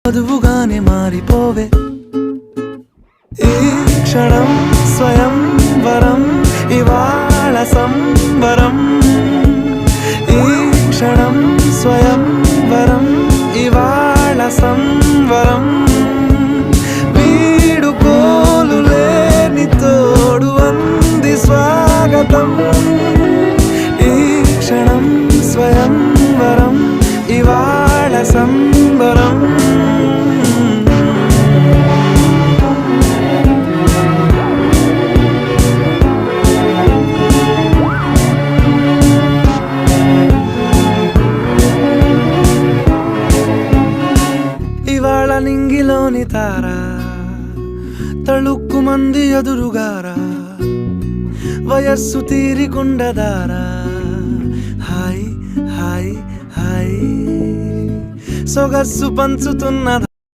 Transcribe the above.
వధువుగానే మారిపోవే ఈ క్షణం స్వయం వరం ఇవాళ సంబరం ఈ క్షణం స్వయం వరం ఇవాళ సంవరం వీడుకోలు లేని తోడు అంది స్వాగతం ఈ క్షణం స్వయం వరం ఇవాళ సంబరం ఇవాళ నింగిలోని తారా తళుక్కు మంది ఎదురుగారా వయస్సు తీరికుండదారా హాయ్ హాయ్ హాయ్ సొగస్సు పంచుతున్న